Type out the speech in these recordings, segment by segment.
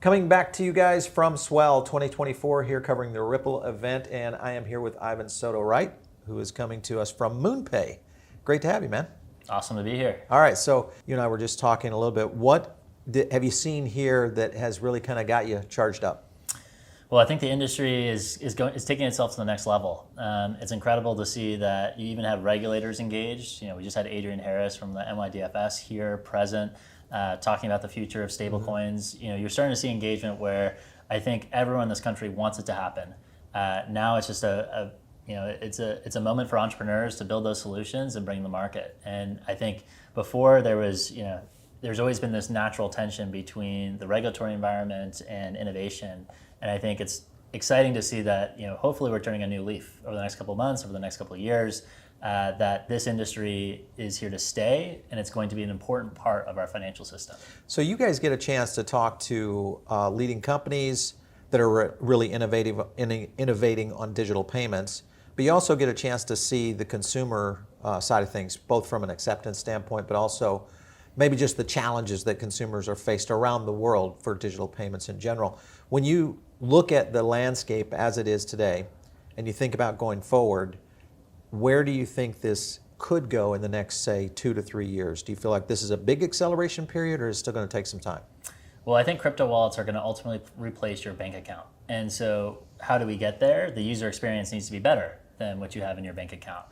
Coming back to you guys from Swell 2024 here covering the Ripple event, and I am here with Ivan Soto-Wright, who is coming to us from MoonPay. Great to have you, man. Awesome to be here. All right, so you and I were just talking a little bit. What have you seen here that has really kind of got you charged up? Well, I think the industry is taking itself to the next level. It's incredible to see that you even have regulators engaged. We just had Adrian Harris from the NYDFS here present, talking about the future of stablecoins. You're starting to see engagement where I think everyone in this country wants it to happen. Now it's just it's a moment for entrepreneurs to build those solutions and bring them to market. And I think before there's always been this natural tension between the regulatory environment and innovation. And I think it's exciting to see that, hopefully we're turning a new leaf over the next couple of months, over the next couple of years, that this industry is here to stay, and it's going to be an important part of our financial system. So you guys get a chance to talk to leading companies that are really innovating on digital payments, but you also get a chance to see the consumer side of things, both from an acceptance standpoint, but also maybe just the challenges that consumers are faced around the world for digital payments in general. When you look at the landscape as it is today, and you think about going forward, where do you think this could go in the next, say, 2 to 3 years? Do you feel like this is a big acceleration period, or is it still going to take some time? Well, I think crypto wallets are going to ultimately replace your bank account. And so how do we get there? The user experience needs to be better than what you have in your bank account.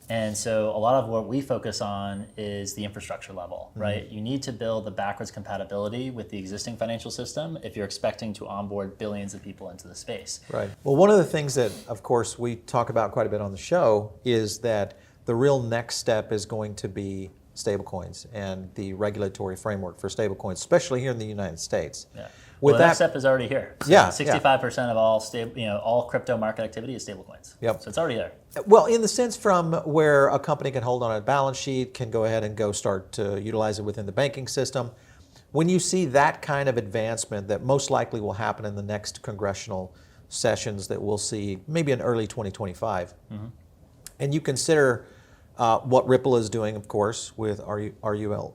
And so a lot of what we focus on is the infrastructure level, right? You need to build the backwards compatibility with the existing financial system if you're expecting to onboard billions of people into the space. Right. Well, one of the things that, of course, we talk about quite a bit on the show is that the real next step is going to be stablecoins and the regulatory framework for stablecoins, especially here in the United States. Yeah. Well, the next step is already here. So yeah, 65% of all crypto market activity is stablecoins. Yep. So it's already there. Well, in the sense from where a company can hold on a balance sheet, can go ahead and go start to utilize it within the banking system. When you see that kind of advancement that most likely will happen in the next congressional sessions that we'll see maybe in early 2025, and you consider what Ripple is doing, of course, with RLUSD.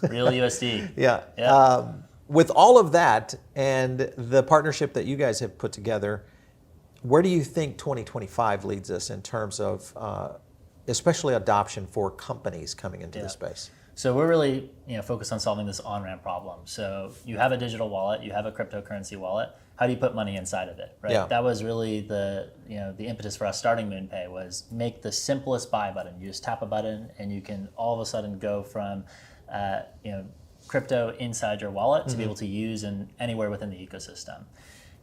Real USD. Yeah. With all of that and the partnership that you guys have put together, where do you think 2025 leads us in terms of especially adoption for companies coming into the space? So we're really focused on solving this on-ramp problem. So you have a digital wallet, you have a cryptocurrency wallet. How do you put money inside of it, right? Yeah. That was really the impetus for us starting MoonPay, was make the simplest buy button. You just tap a button and you can all of a sudden go from crypto inside your wallet to be able to use anywhere within the ecosystem.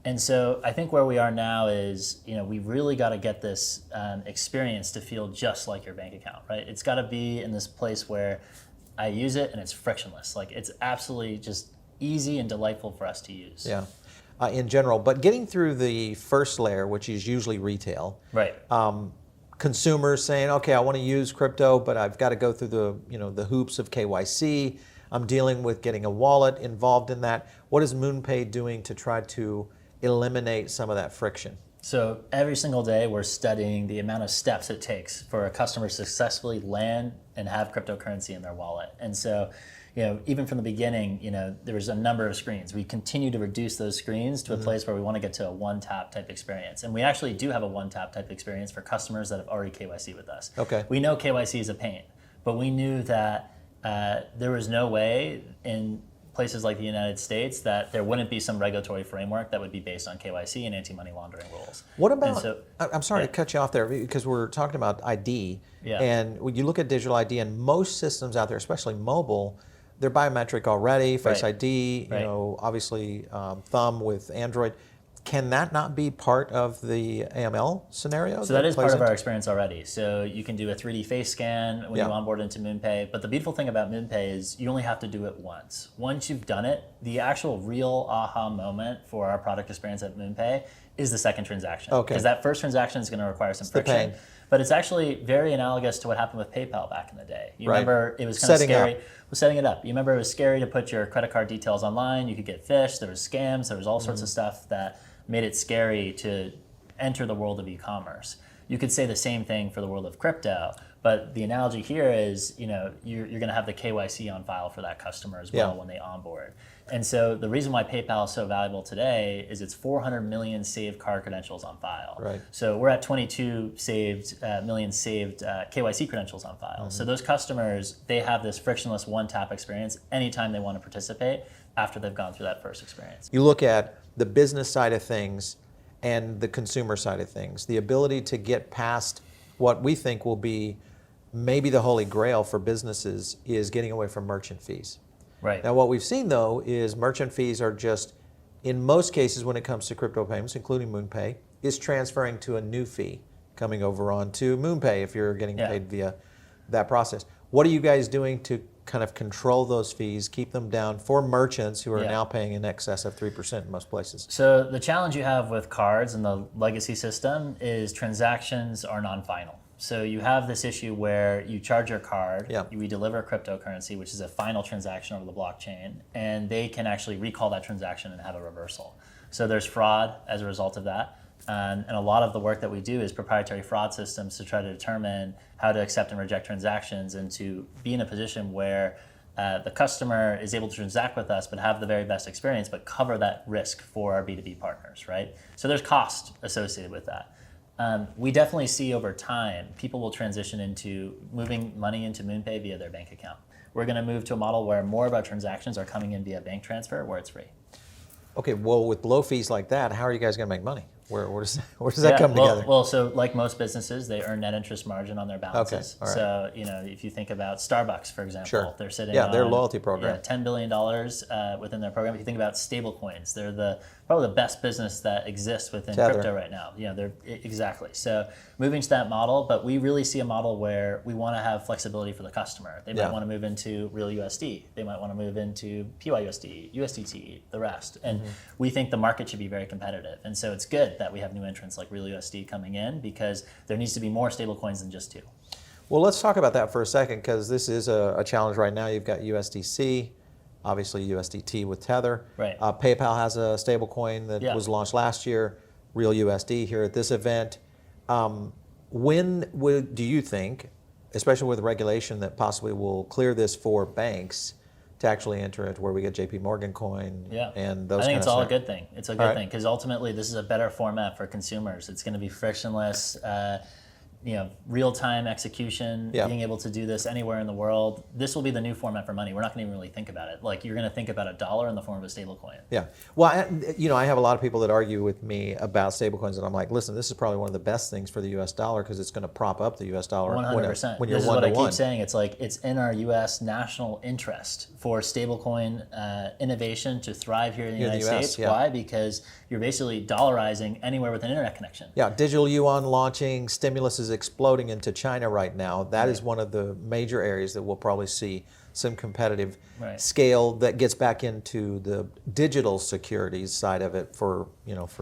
And so I think where we are now is, we've really got to get this experience to feel just like your bank account, right? It's got to be in this place where I use it and it's frictionless. Like, it's absolutely just easy and delightful for us to use. Yeah, in general. But getting through the first layer, which is usually retail, right? Consumers saying, okay, I want to use crypto, but I've got to go through the hoops of KYC. I'm dealing with getting a wallet involved in that. What is MoonPay doing to try to eliminate some of that friction? So every single day we're studying the amount of steps it takes for a customer to successfully land and have cryptocurrency in their wallet. And so, even from the beginning, there was a number of screens. We continue to reduce those screens to a place where we want to get to a one-tap type experience. And we actually do have a one-tap type experience for customers that have already KYC with us. Okay. We know KYC is a pain, but we knew that there was no way in places like the United States that there wouldn't be some regulatory framework that would be based on KYC and anti-money laundering rules. What about, I'm sorry to cut you off there, because we're talking about ID, and when you look at digital ID, and most systems out there, especially mobile, they're biometric already, Face ID, obviously thumb with Android. Can that not be part of the AML scenario? So that is part of our experience already. So you can do a 3D face scan when you onboard into MoonPay. But the beautiful thing about MoonPay is you only have to do it once. Once you've done it, the actual real aha moment for our product experience at MoonPay is the second transaction. Okay. Because that first transaction is going to require some friction. But it's actually very analogous to what happened with PayPal back in the day. You remember it was kind of scary. Setting it up. You remember it was scary to put your credit card details online. You could get phished. There was scams. There was all sorts of stuff that made it scary to enter the world of e-commerce. You could say the same thing for the world of crypto, But the analogy here is, you're going to have the KYC on file for that customer as well when they onboard. And so the reason why PayPal is so valuable today is it's 400 million saved card credentials on file. Right. So we're at 22 million saved KYC credentials on file. So those customers, they have this frictionless one-tap experience anytime they want to participate after they've gone through that first experience. You look at the business side of things and the consumer side of things, the ability to get past what we think will be maybe the holy grail for businesses is getting away from merchant fees. Right. Now, what we've seen, though, is merchant fees are just, in most cases when it comes to crypto payments, including MoonPay, is transferring to a new fee coming over onto MoonPay if you're getting paid via that process. What are you guys doing to kind of control those fees, keep them down for merchants who are now paying in excess of 3% in most places? So the challenge you have with cards and the legacy system is transactions are non-final. So you have this issue where you charge your card, we deliver a cryptocurrency, which is a final transaction over the blockchain, and they can actually recall that transaction and have a reversal. So there's fraud as a result of that. And a lot of the work that we do is proprietary fraud systems to try to determine how to accept and reject transactions and to be in a position where the customer is able to transact with us but have the very best experience but cover that risk for our B2B partners, right? So there's cost associated with that. We definitely see over time, people will transition into moving money into MoonPay via their bank account. We're going to move to a model where more of our transactions are coming in via bank transfer where it's free. Okay, well, with low fees like that, how are you guys going to make money? Where does that come together? Well, so like most businesses, they earn net interest margin on their balances. Okay, all right. So, if you think about Starbucks, for example, they're sitting on their loyalty program. $10 billion within their program. If you think about stablecoins, they're probably the best business that exists within crypto right now. Exactly. So moving to that model, but we really see a model where we want to have flexibility for the customer. They might want to move into Real USD. They might want to move into PYUSD, USDT, the rest. And we think the market should be very competitive. And so it's good that we have new entrants like Real USD coming in because there needs to be more stablecoins than just two. Well, let's talk about that for a second because this is a challenge right now. You've got USDC, obviously USDT with Tether. Right. PayPal has a stablecoin that was launched last year, Real USD here at this event. When do you think, especially with regulation that possibly will clear this for banks, to actually enter into where we get JP Morgan coin and those I think kind it's of all stuff? a good thing. It's a good thing because ultimately this is a better format for consumers. It's going to be frictionless, real-time execution, being able to do this anywhere in the world. This will be the new format for money. We're not going to even really think about it. Like you're going to think about $1 in the form of a stablecoin. Yeah. Well, I have a lot of people that argue with me about stablecoins, and I'm like, listen, this is probably one of the best things for the U.S. dollar because it's going to prop up the U.S. dollar 100%. when you're this is one what to I one. keep saying. It's like it's in our U.S. national interest for stablecoin innovation to thrive here in the United States. Why? Because you're basically dollarizing anywhere with an internet connection. Yeah, digital yuan launching, stimulus is exploding into China right now. That is one of the major areas that we'll probably see some competitive scale that gets back into the digital securities side of it for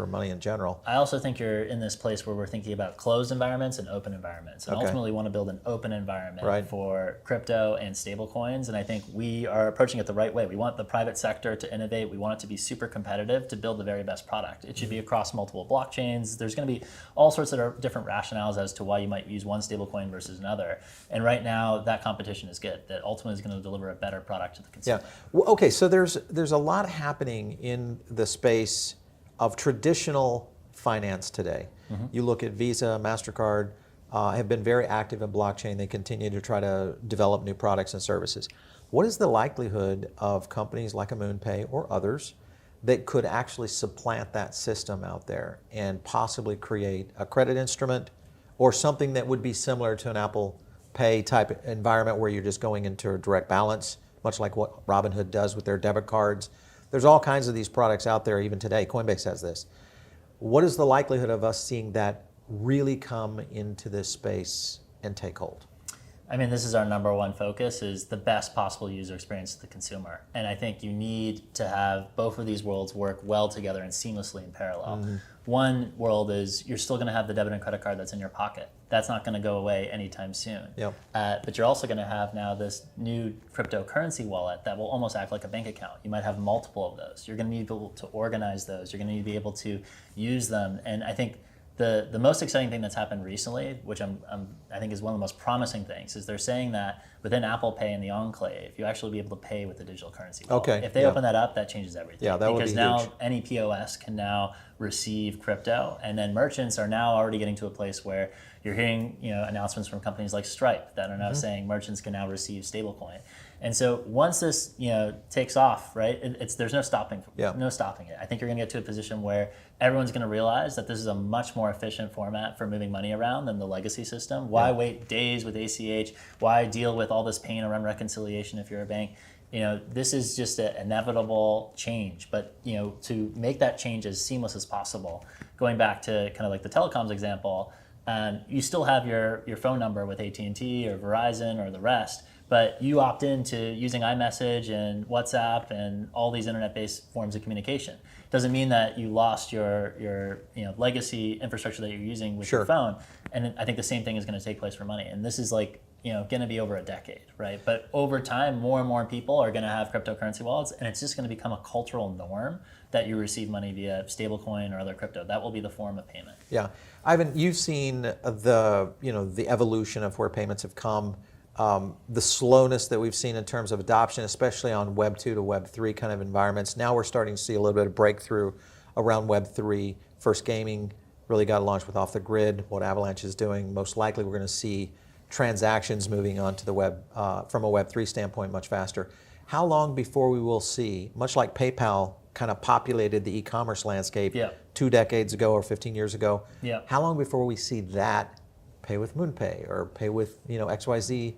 money in general. I also think you're in this place where we're thinking about closed environments and open environments, and ultimately want to build an open environment for crypto and stable coins. And I think we are approaching it the right way. We want the private sector to innovate. We want it to be super competitive to build the very best product. It should be across multiple blockchains. There's going to be all sorts of different rationales as to why you might use one stable coin versus another. And right now, that competition is good. That ultimately is going to deliver a better product to the consumer. Yeah. Well, okay, so there's a lot happening in the space of traditional finance today. You look at Visa, MasterCard, have been very active in blockchain. They continue to try to develop new products and services. What is the likelihood of companies like a MoonPay or others that could actually supplant that system out there and possibly create a credit instrument or something that would be similar to an Apple Pay type environment where you're just going into a direct balance, much like what Robinhood does with their debit cards? There's all kinds of these products out there even today. Coinbase has this. What is the likelihood of us seeing that really come into this space and take hold? I mean, this is our number one focus, is the best possible user experience to the consumer. And I think you need to have both of these worlds work well together and seamlessly in parallel. One world is you're still going to have the debit and credit card that's in your pocket. That's not going to go away anytime soon. But you're also going to have now this new cryptocurrency wallet that will almost act like a bank account. You might have multiple of those. You're going to need to be able to organize those. You're going to need to be able to use them. And I think the most exciting thing that's happened recently, which I think is one of the most promising things, is they're saying that within Apple Pay and the Enclave, you actually be able to pay with the digital currency wallet. Okay, If they yeah. open that up, that changes everything. Yeah, that would be because now huge. any POS can now receive crypto, and then merchants are now already getting to a place where you're hearing announcements from companies like Stripe that are now saying merchants can now receive stablecoin. And so once this takes off, right, there's no stopping it. I think you're going to get to a position where everyone's going to realize that this is a much more efficient format for moving money around than the legacy system. Why wait days with ACH? Why deal with all this pain around reconciliation if you're a bank? This is just an inevitable change. But to make that change as seamless as possible, going back to kind of like the telecoms example, you still have your phone number with AT&T or Verizon or the rest, but you opt into using iMessage and WhatsApp and all these internet-based forms of communication. Doesn't mean that you lost your legacy infrastructure that you're using with your phone. And I think the same thing is going to take place for money. And this is like going to be over a decade, right? But over time, more and more people are going to have cryptocurrency wallets, and it's just going to become a cultural norm that you receive money via stablecoin or other crypto. That will be the form of payment. Yeah, Ivan, you've seen the evolution of where payments have come. The slowness that we've seen in terms of adoption, especially on Web 2 to Web 3 kind of environments. Now we're starting to see a little bit of breakthrough around Web 3. First gaming really got launched with off the grid, what Avalanche is doing. Most likely we're going to see transactions moving on to the web from a Web 3 standpoint much faster. How long before we will see, much like PayPal kind of populated the e-commerce landscape 2 decades ago or 15 years ago, how long before we see that pay with MoonPay or pay with XYZ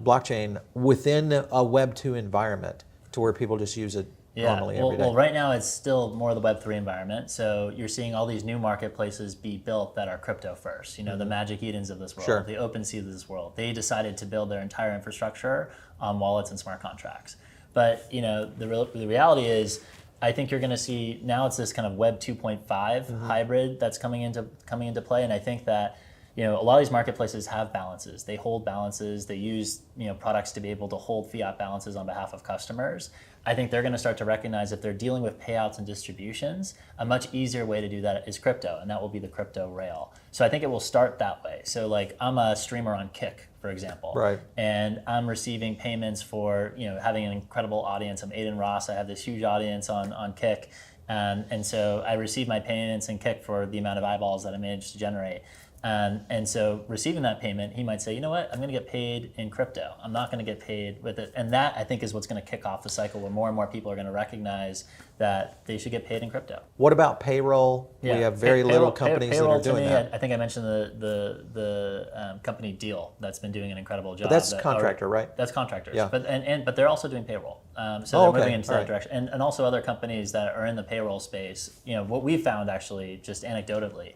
blockchain within a Web 2 environment to where people just use it normally every day? Well, right now it's still more of the Web 3 environment. So you're seeing all these new marketplaces be built that are crypto first. The Magic Edens of this world, the OpenSea of this world. They decided to build their entire infrastructure on wallets and smart contracts. But the reality is, I think you're going to see now it's this kind of Web 2.5 hybrid that's coming into play, and I think that a lot of these marketplaces have balances. They hold balances. They use products to be able to hold fiat balances on behalf of customers. I think they're going to start to recognize if they're dealing with payouts and distributions, a much easier way to do that is crypto, and that will be the crypto rail. So I think it will start that way. So like I'm a streamer on Kick, for example, and I'm receiving payments for having an incredible audience. I'm Aiden Ross. I have this huge audience on Kick, and so I receive my payments in Kick for the amount of eyeballs that I managed to generate. And so receiving that payment, he might say, you know what, I'm going to get paid in crypto. I'm not going to get paid with it. And that, I think, is what's going to kick off the cycle where more and more people are going to recognize that they should get paid in crypto. What about Payroll? We have very little companies that are doing that. I think I mentioned the company Deal that's been doing an incredible job. But that's contractor, right? That's contractors. Yeah. But they're also doing payroll. So they're moving into that direction. And also other companies that are in the payroll space. what we found actually, just anecdotally,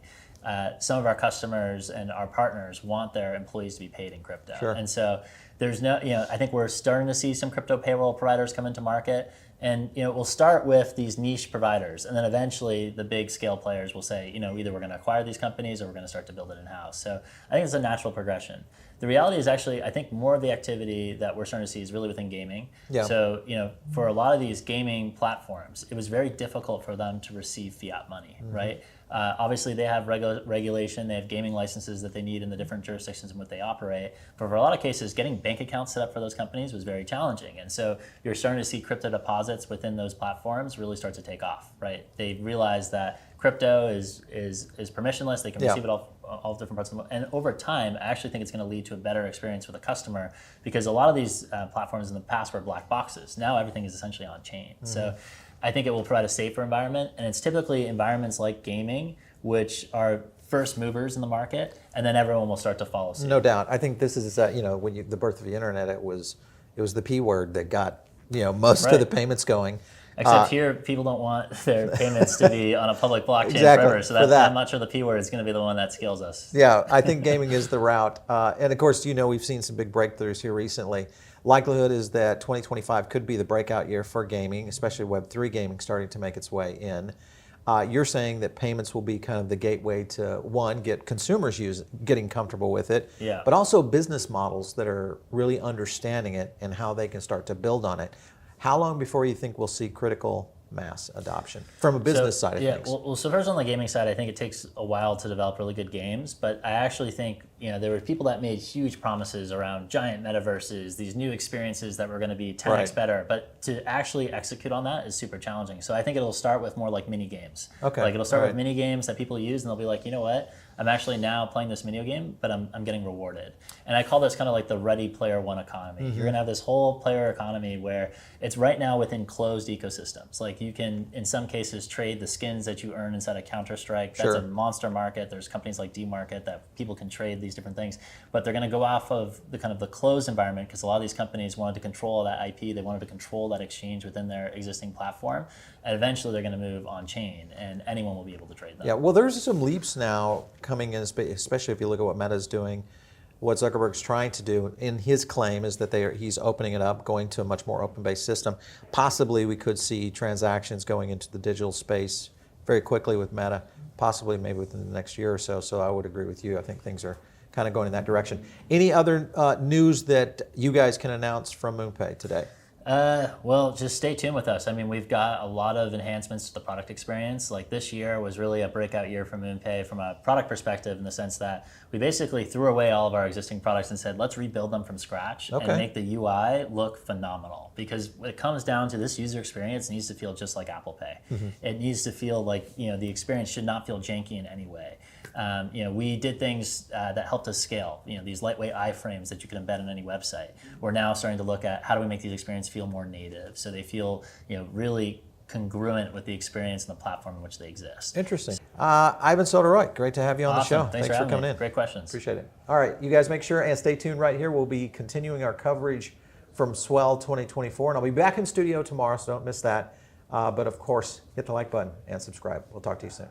some of our customers and our partners want their employees to be paid in crypto. And so there's I think we're starting to see some crypto payroll providers come into market. And we'll start with these niche providers, and then eventually the big scale players will say, either we're going to acquire these companies or we're going to start to build it in-house. So I think it's a natural progression. The reality is actually, I think more of the activity that we're starting to see is really within gaming. So for a lot of these gaming platforms, it was very difficult for them to receive fiat money, right? Obviously, they have regulation. They have gaming licenses that they need in the different jurisdictions in which they operate. But for a lot of cases, getting bank accounts set up for those companies was very challenging. And so you're starting to see crypto deposits within those platforms really start to take off, right? They realize that crypto is permissionless. They can receive it all different parts of the world. And over time, I actually think it's going to lead to a better experience for the customer, because a lot of these platforms in the past were black boxes. Now everything is essentially on chain. So I think it will provide a safer environment, and it's typically environments like gaming which are first movers in the market, and then everyone will start to follow suit. No doubt. I think this is when the birth of the internet, it was the P word that got most of the payments going. Except here, people don't want their payments to be on a public blockchain forever. So I'm not sure the P word is going to be the one that scales us. Yeah, I think gaming is the route. And of course, we've seen some big breakthroughs here recently. Likelihood is that 2025 could be the breakout year for gaming, especially Web3 gaming starting to make its way in. You're saying that payments will be kind of the gateway to, one, get consumers getting comfortable with it, but also business models that are really understanding it and how they can start to build on it. How long before you think we'll see critical mass adoption from a business side of things? So first on the gaming side, I think it takes a while to develop really good games, but I actually think there were people that made huge promises around giant metaverses, these new experiences that were going to be 10x better, but to actually execute on that is super challenging. So I think it'll start with more like mini games. Okay. Like it'll start with mini games that people use, and they'll be like, you know what? I'm actually now playing this video game, but I'm getting rewarded. And I call this kind of like the Ready Player One economy. You're going to have this whole player economy where it's right now within closed ecosystems. Like you can, in some cases, trade the skins that you earn inside of Counter-Strike. That's a monster market. There's companies like D-Market that people can trade these different things. But they're going to go off of the kind of the closed environment because a lot of these companies wanted to control that IP. They wanted to control that exchange within their existing platform. And eventually they're going to move on-chain, and anyone will be able to trade them. Yeah, well, there's some leaps now coming in, especially if you look at what Meta's doing. What Zuckerberg's trying to do in his claim is that he's opening it up, going to a much more open-based system. Possibly we could see transactions going into the digital space very quickly with Meta, possibly maybe within the next year or so. So I would agree with you. I think things are kind of going in that direction. Any other news that you guys can announce from MoonPay today? Well, just stay tuned with us. I mean, we've got a lot of enhancements to the product experience. Like this year was really a breakout year for MoonPay from a product perspective in the sense that we basically threw away all of our existing products and said, let's rebuild them from scratch and make the UI look phenomenal. Because when it comes down to this user experience, it needs to feel just like Apple Pay. It needs to feel like, the experience should not feel janky in any way. We did things that helped us scale. These lightweight iframes that you can embed on any website. We're now starting to look at how do we make these experiences feel more native, so they feel really congruent with the experience and the platform in which they exist. Interesting. Ivan Soto-Wright, great to have you on the show. Thanks for coming in. Great questions. Appreciate it. All right, you guys make sure and stay tuned right here. We'll be continuing our coverage from Swell 2024, and I'll be back in studio tomorrow, so don't miss that. But of course, hit the like button and subscribe. We'll talk to you soon.